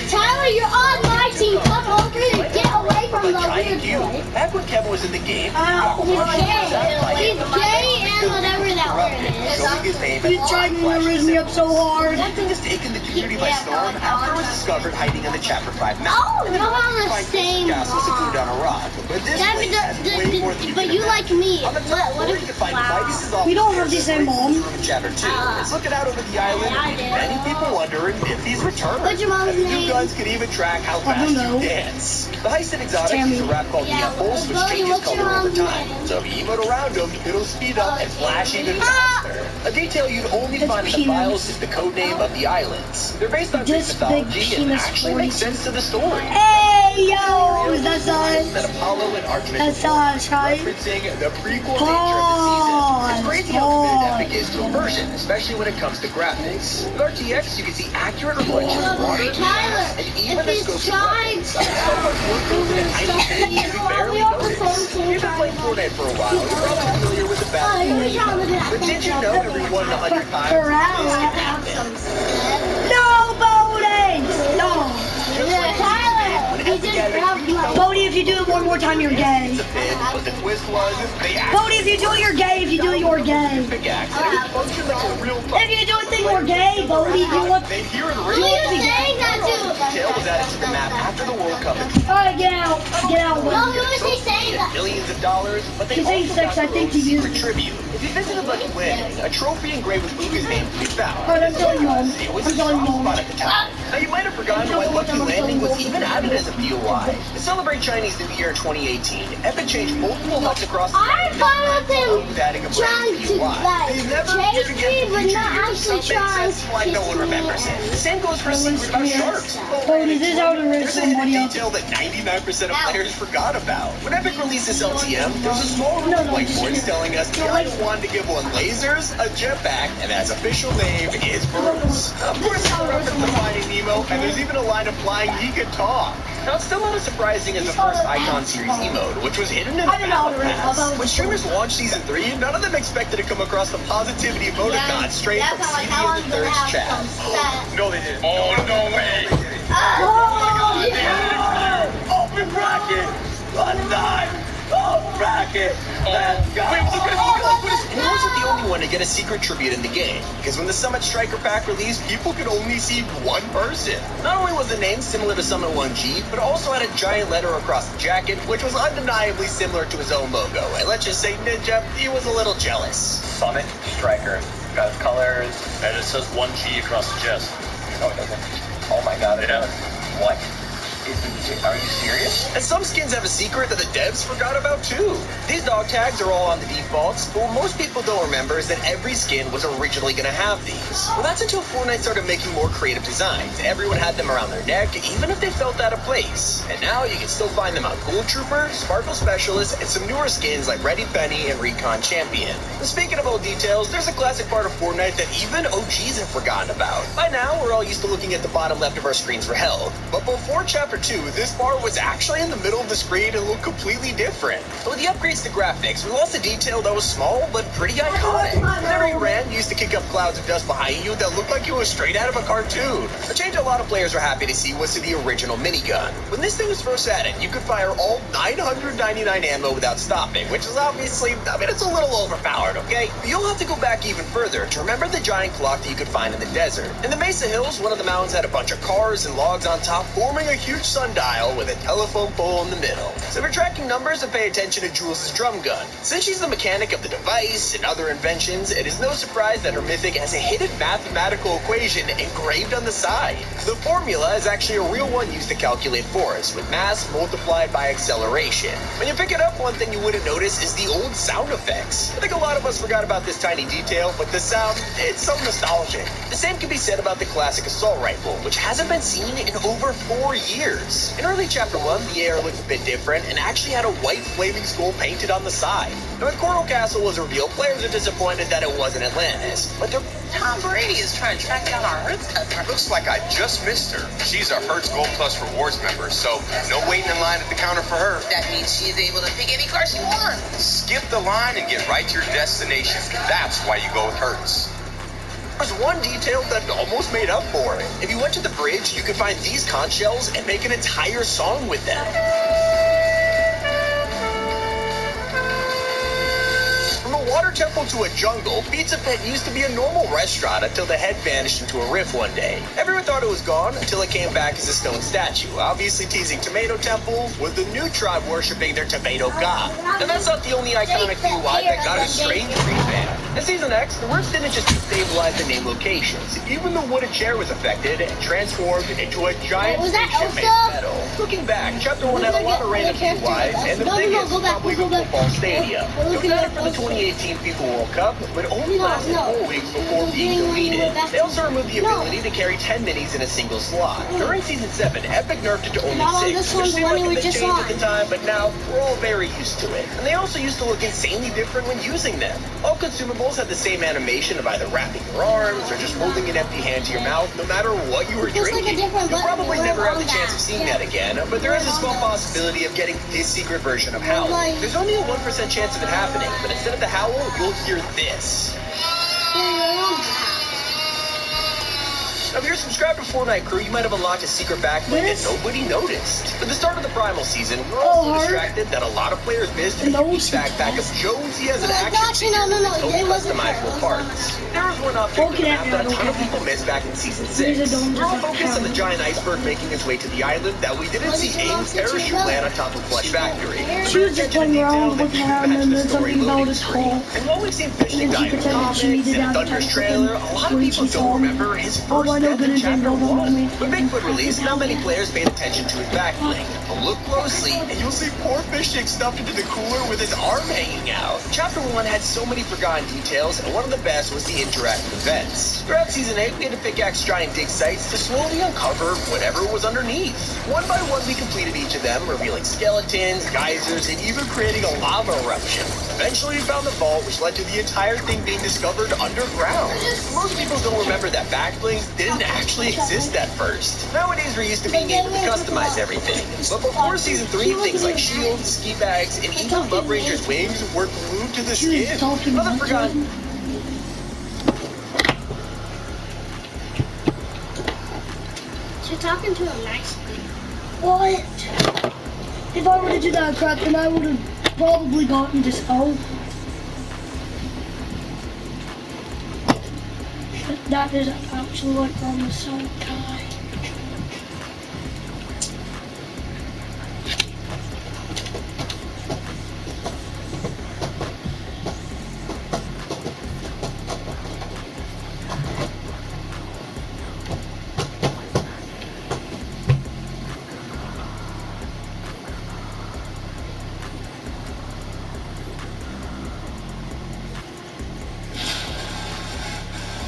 Tyler, you're on my team. Come over and get away from the weird boy. Back when Kevin was in the game, He's gay and whatever that word is. He's trying to raise me up so hard. That thing has taken the community by storm after it was discovered hiding on the Chapter 5 map. Oh, we're on the same. Castles secluded on a rock. But this place has way more than you But can you like me. On the top floor, you can find Midas' office. We don't have the same mom. In Chapter 2. It's looking out over the island, leaving many people wondering if he's returned. What's your mom's And the new name? guns can even track how fast you dance. The Heist and Exotics is a rap called the Impulse, which changes color over time. So if you emote around them, it'll speed up and flash even faster. A detail you'd only find in the files is the code name of the islands. They're based on Greek mythology and actually make sense to the story. Hey, yo, is that us? That Apollo and Artemis That's us, right? referencing the prequel nature of the season. It's crazy how committed Epic is to immersion, especially when it comes to graphics. With RTX, you can see accurate reflections of water, and even the scope of weapons. So much work goes into tiny things you barely notice. You've been playing Fortnite for a while, you're probably familiar with the battle. But did you know every 100 times No, Bodie! No! Bodie, if you do it one more time, you're gay. But the twist was, they Bodie, if you do it, you're gay. If you do it, you're gay. pickaxe. It functioned like a real If you do it, then you're gay, Bodie. You look. They hear it real. Detail was added to the map after the World Cup. Alright, get out. Get out. Millions of dollars, but they He's also 86, got I think he secret is. tribute. If you visit a Lucky Landing, a trophy engraved with Luca's name can be found. Alright, I'm telling Mom. It was I'm a telling soft Mom. spot at the time. Now you might have forgotten why Lucky Landing was even added as a POI. To celebrate Chinese New Year 2018, Epic changed multiple huts across the I'm fine with him with adding a brand trying new to, POI. like, They've never chase given me, the but future not years actually some makes trying sense, like to no one remembers it. The same goes for a secret about sharks. Bodie, this is how to raise There's a hidden somebody up. detail that 99% of players forgot about. When Epic released this LTM, there was a small group of whiteboards telling us the guys wanted to give one lasers, a jetpack, and its official name is Bruce. Of course, it's a reference to Finding Nemo, and there's even a line implying he could talk. Now, it's still not as surprising as the first Icon Series emote, which was hidden in the Battle Pass. When streamers launched Season 3, none of them expected to come across the positivity emoticon straight from CD of the Third's chat. No, they didn't. Oh, no way. Open bracket. One time. Open bracket. Let's go. Wait, what is He wasn't the only one to get a secret tribute in the game, because when the Summit Striker pack released, people could only see one person. Not only was the name similar to Summit 1G, but also had a giant letter across the jacket, which was undeniably similar to his own logo. And let's just say Ninja, he was a little jealous. Summit Striker. Got his colors. And it says 1G across the chest. Oh, it doesn't. Oh my god, it does. What? Are you serious? And some skins have a secret that the devs forgot about too. These dog tags are all on the defaults, but what most people don't remember is that every skin was originally going to have these. Well, that's until Fortnite started making more creative designs. Everyone had them around their neck, even if they felt out of place. And now you can still find them on Gold Trooper, Sparkle Specialist, and some newer skins like Ready Penny and Recon Champion. And speaking of old details, there's a classic part of Fortnite that even OGs have forgotten about. By now, we're all used to looking at the bottom left of our screens for health, but before Chapter 2, this bar was actually in the middle of the screen and looked completely different. But with the upgrades to graphics, we lost a detail that was small but pretty iconic. Whenever you ran, you used to kick up clouds of dust behind you that looked like it was straight out of a cartoon. A change a lot of players were happy to see was to the original minigun. When this thing was first added, you could fire all 999 ammo without stopping, which is obviously, it's a little overpowered, okay? But you'll have to go back even further to remember the giant clock that you could find in the desert. In the Mesa Hills, one of the mountains had a bunch of cars and logs on top, forming a huge sundial with a telephone pole in the middle. So if you're tracking numbers, then pay attention to Jules' drum gun. Since she's the mechanic of the device and other inventions, it is no surprise that her mythic has a hidden mathematical equation engraved on the side. The formula is actually a real one used to calculate force, with mass multiplied by acceleration. When you pick it up, one thing you wouldn't notice is the old sound effects. I think a lot of us forgot about this tiny detail, but the sound, it's so nostalgic. The same can be said about the classic assault rifle, which hasn't been seen in over 4 years. In early Chapter 1, the AR looked a bit different and actually had a white flaming skull painted on the side. And when Coral Castle was revealed, players are disappointed that it wasn't Atlantis. But Tom Brady is trying to track down our Hertz customer. Looks like I just missed her. She's a Hertz Gold Plus Rewards member, so no waiting in line at the counter for her. That means she's able to pick any car she wants. Skip the line and get right to your destination. That's why you go with Hertz. There's one detail that almost made up for it. If you went to the bridge, you could find these conch shells and make an entire song with them. From a water temple to a jungle, Pizza Pet used to be a normal restaurant until the head vanished into a rift one day. Everyone thought it was gone until it came back as a stone statue, obviously teasing Tomato Temple, with the new tribe worshipping their tomato god. And that's not the only iconic UI that got a strange revamp. In Season X, the words didn't just destabilize the name locations. Even the wooden chair was affected and transformed into a giant spaceship made of metal. Looking back, Chapter 1 had a lot of random UIs, and the biggest was probably the football stadium. It was added for the 2018 FIFA World Cup, but only lasted 4 weeks before being deleted. They also removed the ability to carry 10 minis in a single slot. During Season 7, Epic nerfed it to only 6, which seemed like a big change at the time, but now we're all very used to it. And they also used to look insanely different when using them. All consumables had the same animation of either wrapping your arms or just holding an empty hand to your mouth, no matter what you were drinking. You'll probably never have the chance of seeing that again, but there is a small possibility of getting this secret version of Howl. There's only a 1% chance of it happening, but instead of the howl, you'll hear this. Now, if you're subscribed to Fortnite Crew, you might have unlocked a secret backbling that nobody noticed. At the start of the Primal season, we're all so distracted that a lot of players missed a huge backpack of Jonesy as an action figure with totally customizable parts. There was one object in the map that a ton of people missed back in Season 6. We're all focused on the giant iceberg making its way to the island that we didn't see Aim's parachute land on top of Flush Factory. She was just playing around, looking around, and then something about his hole. And while we've seen Fishing Guy in comics and Thunder's trailer, a lot of people don't remember his first death in Chapter 1. When Bigfoot released, not many players paid attention to his back bling. But look closely, and you'll see poor Fishing stuffed into the cooler with his arm hanging out. Chapter 1 had so many forgotten details, and one of the best was the interactive events. Throughout Season 8, we had to pickaxe giant dig sites to slowly uncover whatever was underneath. One by one, we completed each of them, revealing skeletons, geysers, and even creating a lava eruption. Eventually, we found the vault, which led to the entire thing being discovered underground. Most people don't remember that backblings didn't actually exist at first. Nowadays, we're used to being able to customize everything. But before Season 3, things like shields, ski bags, and even Love Ranger's wings were glued to the skin. Another forgotten... You're talking to him nicely. What? If I were to do that crap, then I would have probably gotten dispelled. That is actually like almost so tight.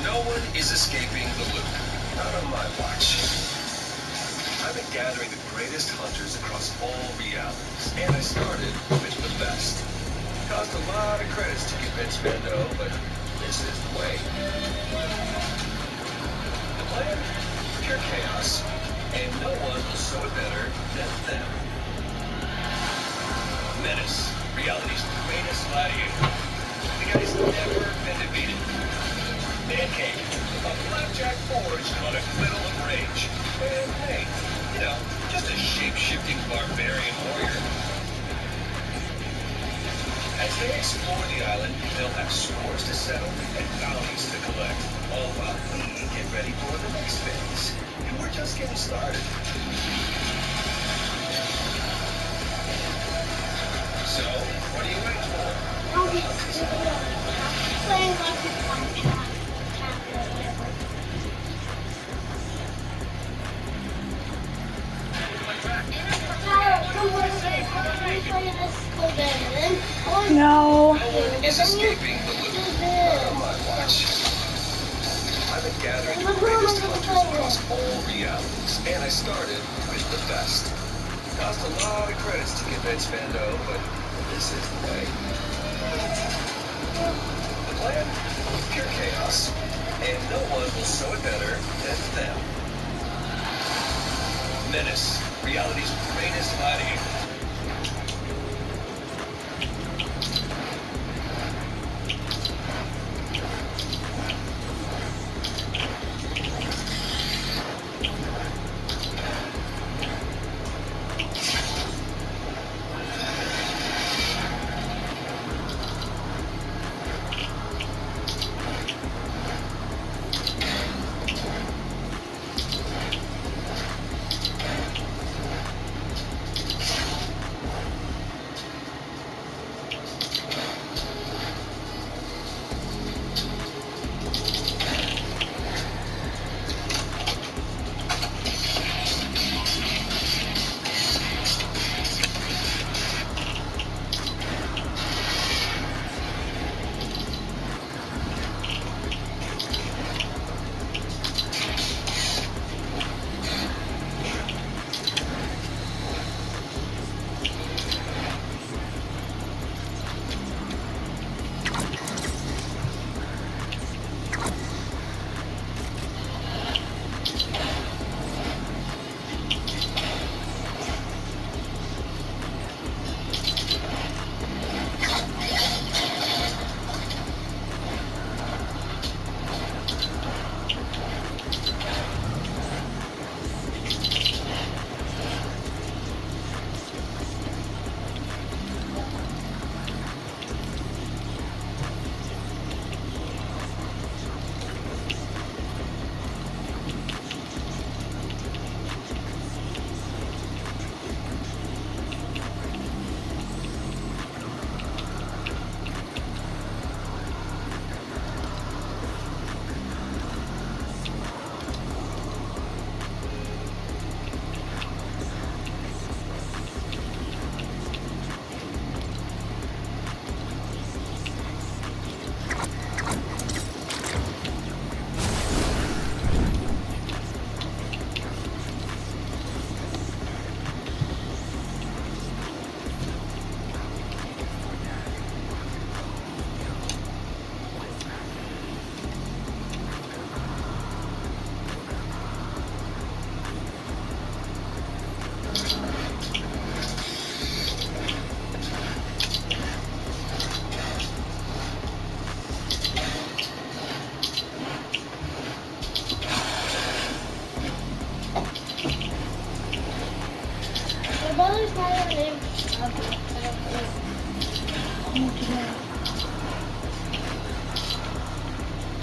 No one is escaping the loop. Not on my watch. I've been gathering the greatest hunters across all realities, and I started with the best. Cost a lot of credits to convince Mando, but this is the way. The plan? Pure chaos, and no one will show it better than them. Menace, reality's greatest gladiator. The guy's never been defeated. Pancake, a blackjack forged on a griddle of rage. And hey, you know, just a shape-shifting barbarian warrior. As they explore the island, they'll have scores to settle and bounties to collect, all while we get ready for the next phase. And we're just getting started. So, what are you waiting for? Playing like the blackjack. No. No one is escaping the loop. Not on my watch. I've been gathering the greatest hunters across all realities, and I started with the best. Cost a lot of credits to convince Mando, but this is the way. The plan? Pure chaos, and no one will show it better than them. Menace, reality's greatest gladiator.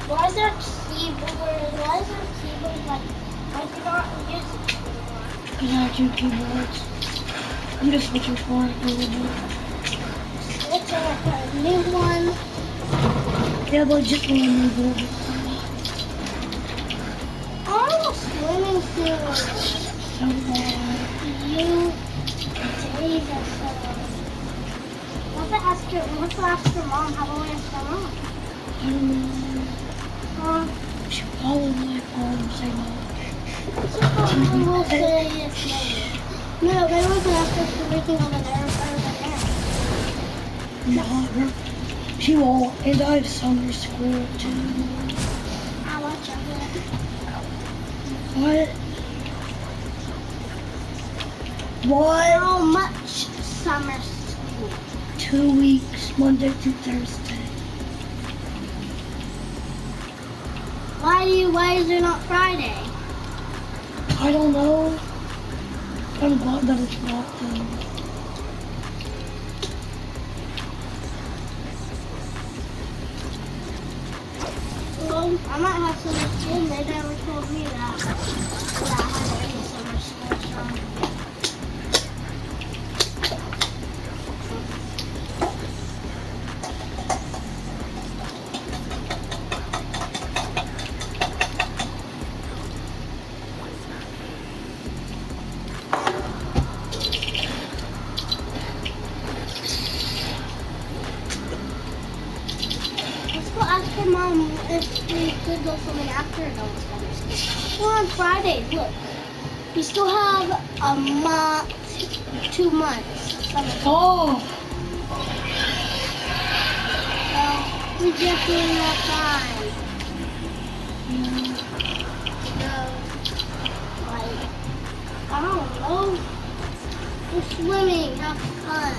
Why is there a keyboard? Why is our keyboard like, why is it not music anymore? Because I have two keyboards. I'm just looking for it a little bit. It's a new one. Yeah, but just want to move a little bit. I'm swimming soon. So bad. You days are so long. What's the ask your mom? How long is her mom? I don't know. She probably like say no. She probably will say yes, maybe. No, they were going to ask us for everything over there. No, she won't. And I have summer school too. How much of it? What? What? How much summer school? 2 weeks, Monday through Thursday. Why is there not Friday? I don't know. I'm glad that it's not though. Well, I might have summer school. They never told me that. I had any summer school, so. Ask your mom if we could go swimming after adult summer school. Well, on Friday, look. We still have a month, 2 months. Summer school. Oh! So, we definitely have time. So, like, I don't know. We're swimming, have fun.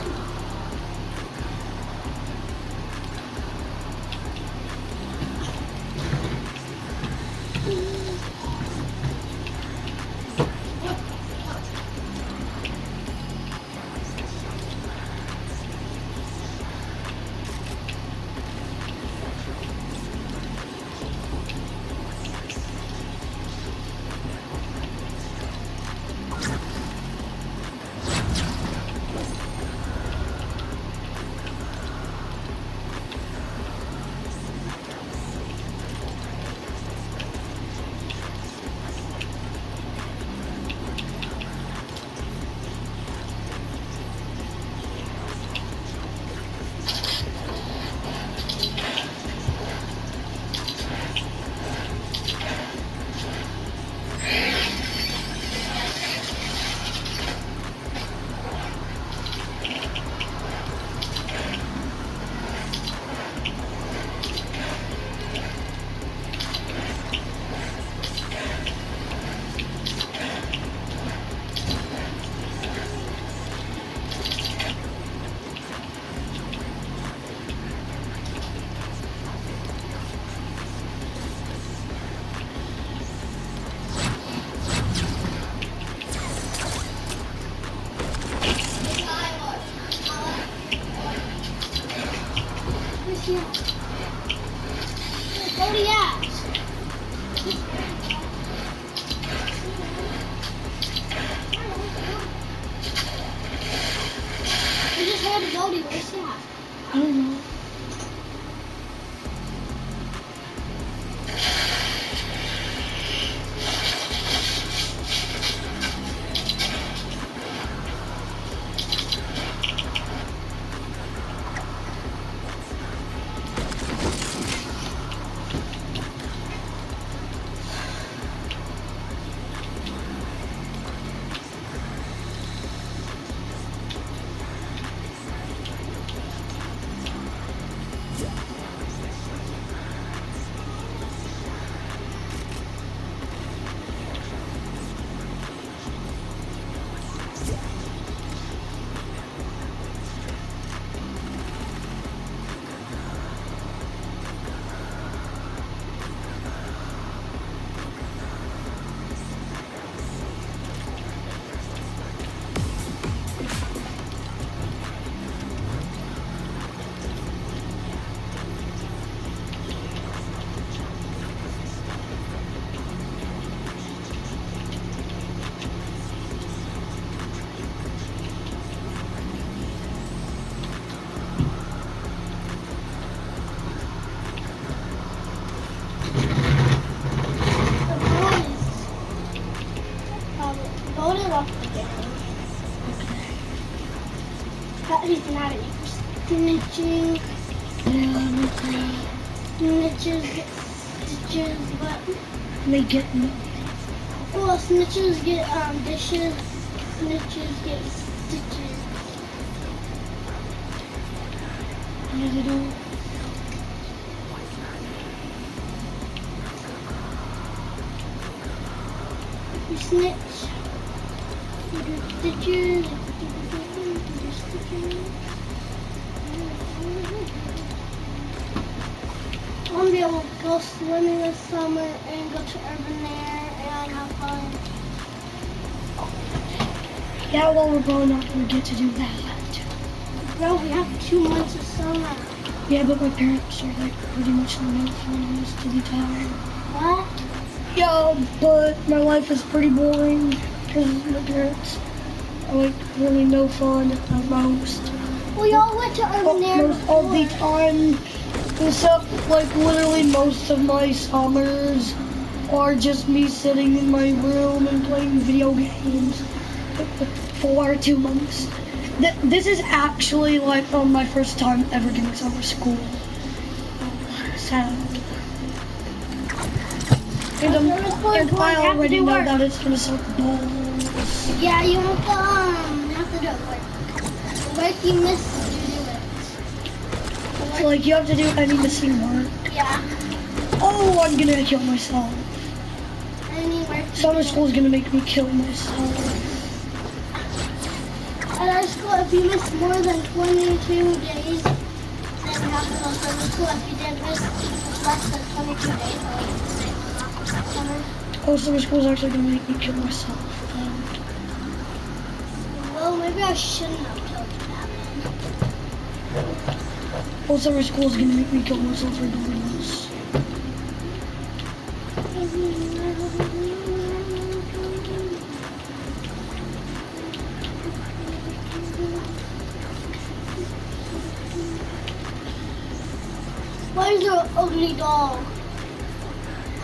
Cody asked. We just heard Cody. Where's that? I don't know. Snitches get stitches, but they get no. well, snitches get dishes. Snitches get stitches. Yeah, they don't. You snitch. You do stitches. You do stitches. I want to be able to go swimming this summer and go to Urban Air and have fun. Yeah, well, we're probably not going to get to do that. Bro, we have 2 months of summer. Yeah, but my parents are like pretty much no fun most of the time. What? Yeah, but my life is pretty boring because my parents are like really no fun at most. We all went to Urban Air Most of the time. Except, like, literally most of my summers are just me sitting in my room and playing video games for 2 months. This is actually, like, my first time ever getting summer school. Sad. And I already know that it's gonna suck balls. Yeah, you have to do it quick. Like you missed to do it. So, like, you have to do any missing work. Yeah. Oh, I'm gonna kill myself. Any work. Summer school's gonna make me kill myself. At our school, if you miss more than 22 days, then you have to go to summer school. If you didn't miss less than 22 days, then you can stay on summer. Oh, summer school's actually gonna make me kill myself. Well, maybe I shouldn't have killed that. Oh, summer school's gonna make me kill myself for doing this. Why is there an ugly dog?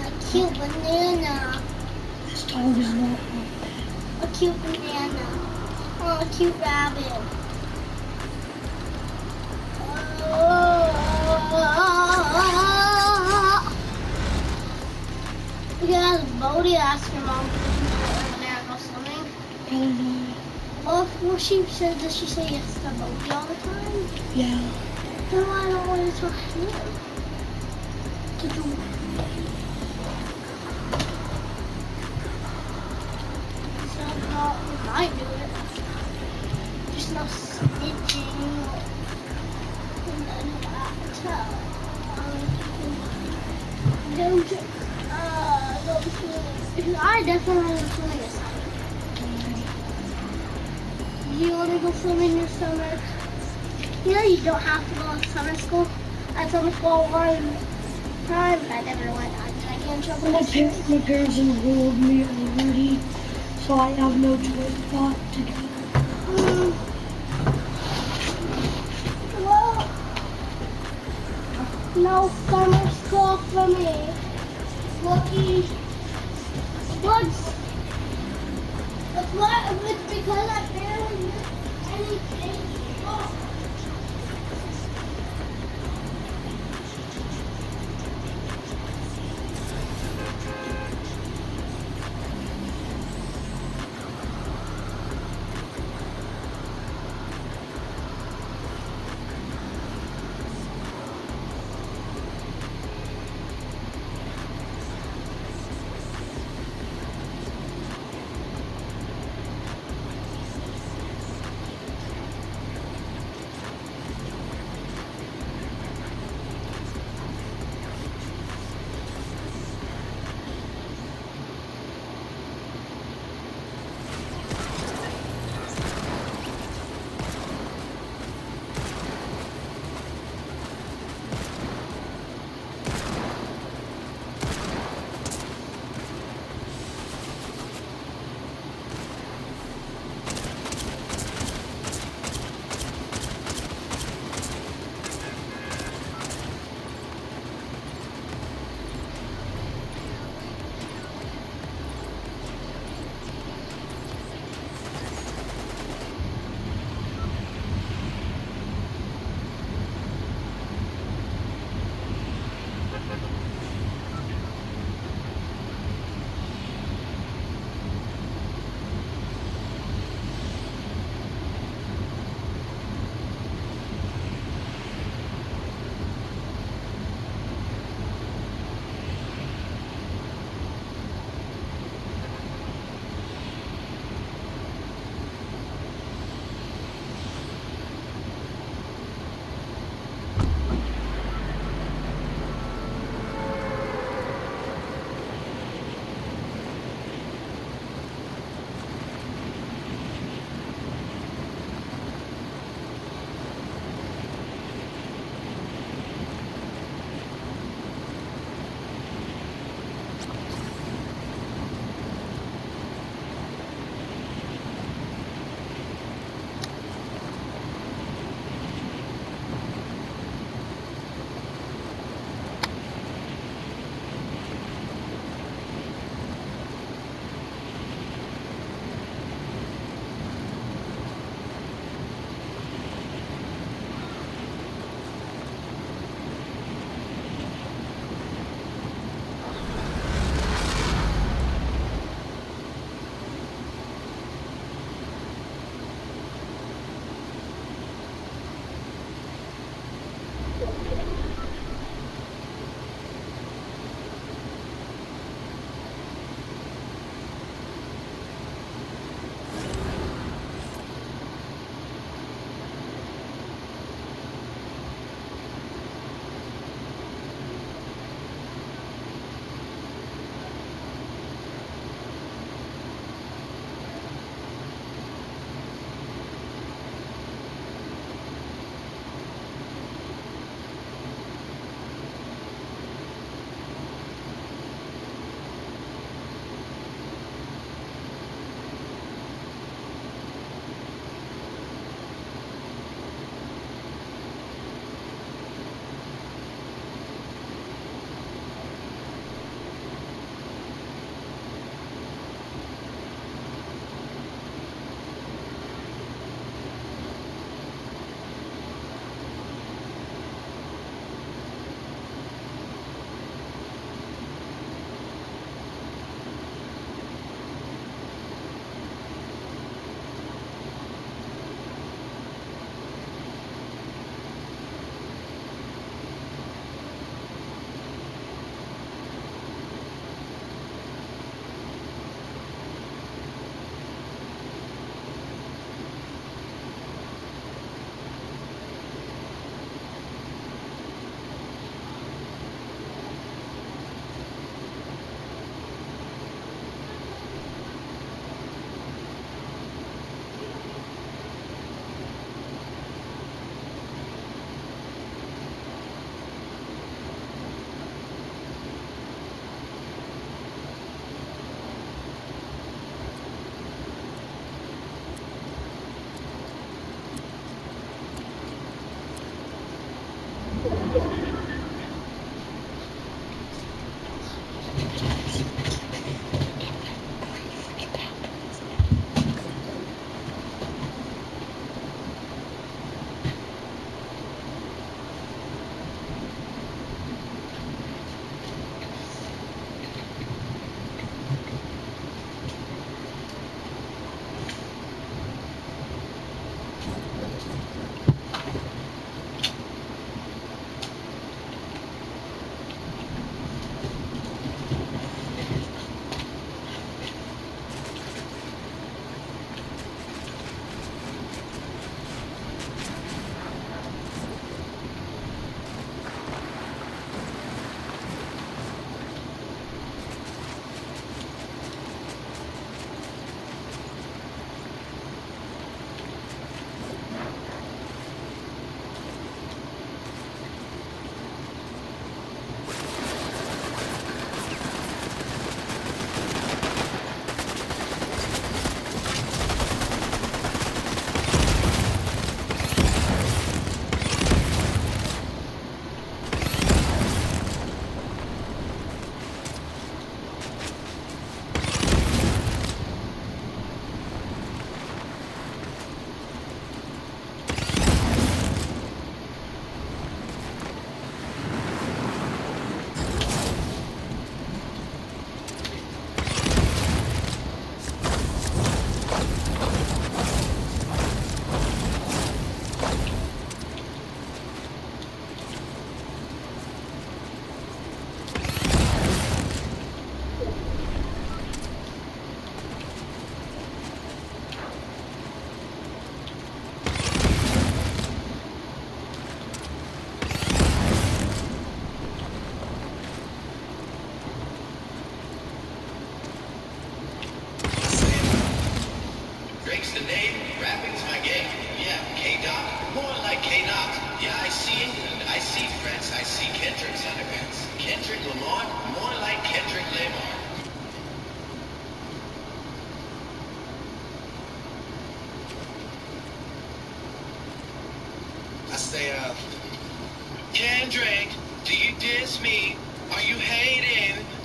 A cute banana. This dog is not A cute banana. Oh, a cute rabbit. You can ask Bodie, ask your mom to go swimming. Well, she said, does she say yes to Bodie all the time? Yeah. Then why don't want to talk to him? To do so, we might do it. Just no snitching. I definitely want to swim this summer. Do you want to go swimming this summer? You know you don't have to go to summer school. At summer school one time, I never went. I get in trouble. My parents enrolled me already, so I have no choice but to go. Well, no summer school for me. Lucky. It's because I barely missed anything.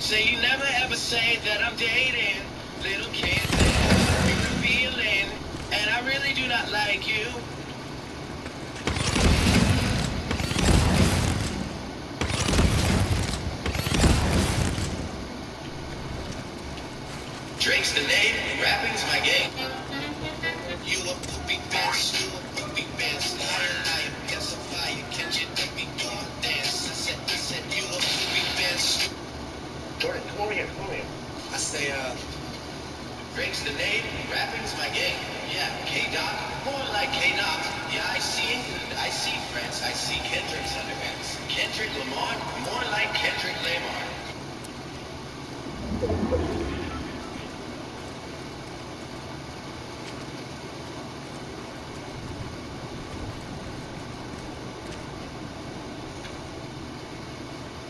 Say you never ever say that I'm dating little kids that you're revealing, and I really do not like you. Drake's the name, rapping's my game. You a poopy bitch, you a poopy bitch. Liar, guess I'm fire, can't you make me go and dance? I said, you a poopy bitch. Jordan, come over here, come over here. I say, Drake's the name, rapping's my game. Yeah, K-Dot, more like K-Dot. Yeah, I see friends, I see Kendrick's underpants. Kendrick Lamar, more like Kendrick Lamar.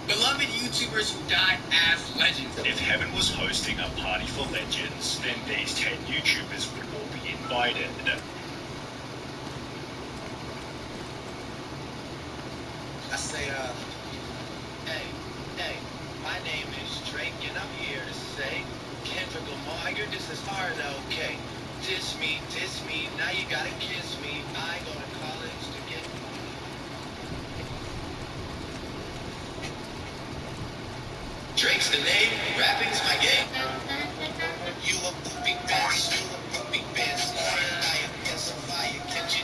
Beloved YouTubers who died as legends. If heaven was hosting a party for legends, then these 10 YouTubers would all be invited. I say, hey, my name is Drake, and I'm here to say, Kendrick Lamar, you're just as hard, okay. Diss me, now you gotta kiss me. I go to college to get... Drake's the name, rapping's my game. You a poopy bitch, you a poopy bitch. Liar, guess I'm fire, can't you?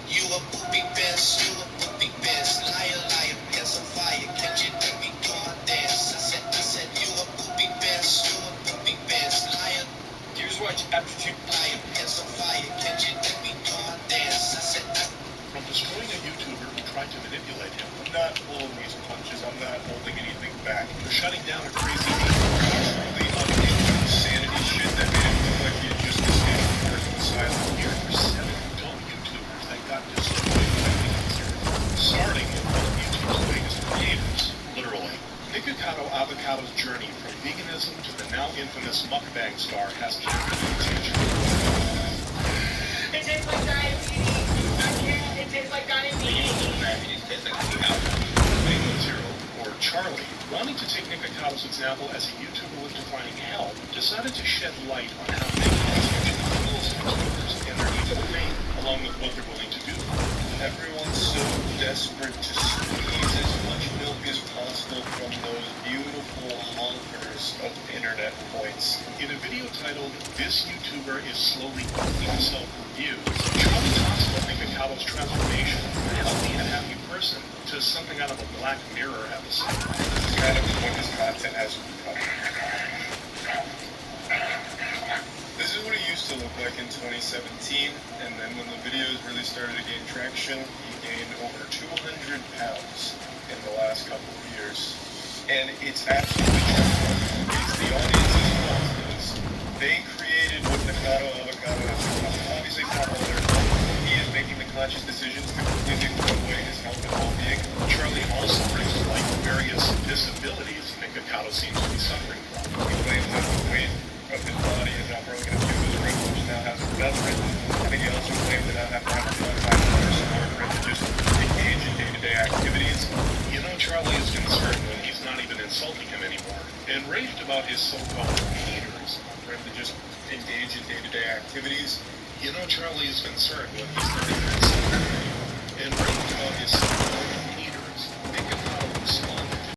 You a poopy bitch, you a poopy bitch. Liar, guess I'm fire, can't you make me go and dance? I said, you a poopy bitch, you a poopy bitch. Liar. Here's what aptitude. Liar, guess I'm fire, can't you make me go and dance? I said, from destroying a YouTuber who tried to manipulate him. I'm not pulling these punches, I'm not holding anything back. They're shutting down a crazy truly unhinged insanity shit that made it look like he had just escaped from prison asylum. Here were 7 adult YouTubers that got destroyed by the insert, starting with one of YouTube's biggest creators, literally. Nikocado Avocado's journey from veganism to the now infamous mukbang star has captured attention. it tastes like diabetes. It tastes like diabetes. Diabetes tastes like Zero, or Charlie, wanting to take Nikako's example as a YouTuber with declining health, decided to shed light on how Nikako's YouTubers and their need for fame, along with what they're willing to do. Everyone's so desperate to squeeze as much milk as possible from those beautiful honkers of internet points. In a video titled, "This YouTuber is slowly cooking himself for views," Charlie talks about Nikako's transformation from a healthy and happy person to something out of a Black Mirror episode. It's kind of what his content has become. This is what he used to look like in 2017, and then when the videos really started to gain traction, he gained over 200 pounds in the last couple of years. And it's absolutely true. It's the audience's fault for this. They created what Nikocado Avocado has become. Obviously, it's not all their fault. He is making the conscious decisions to completely throw away his health and well-being. Charlie also brings to light various disabilities Nikocado seems to be suffering from. He claims that the weight of his body is now broken into his rib, which now has a brethren. I think he also claimed to not have to have a full-time nurse in order for him to just engage in day-to-day activities. You know, Charlie is concerned when he's not even insulting him anymore. Enraged about his so-called haters, for him to just engage in day-to-day activities. You know, Charlie is concerned when he's not even insulting him. Enraged about his so-called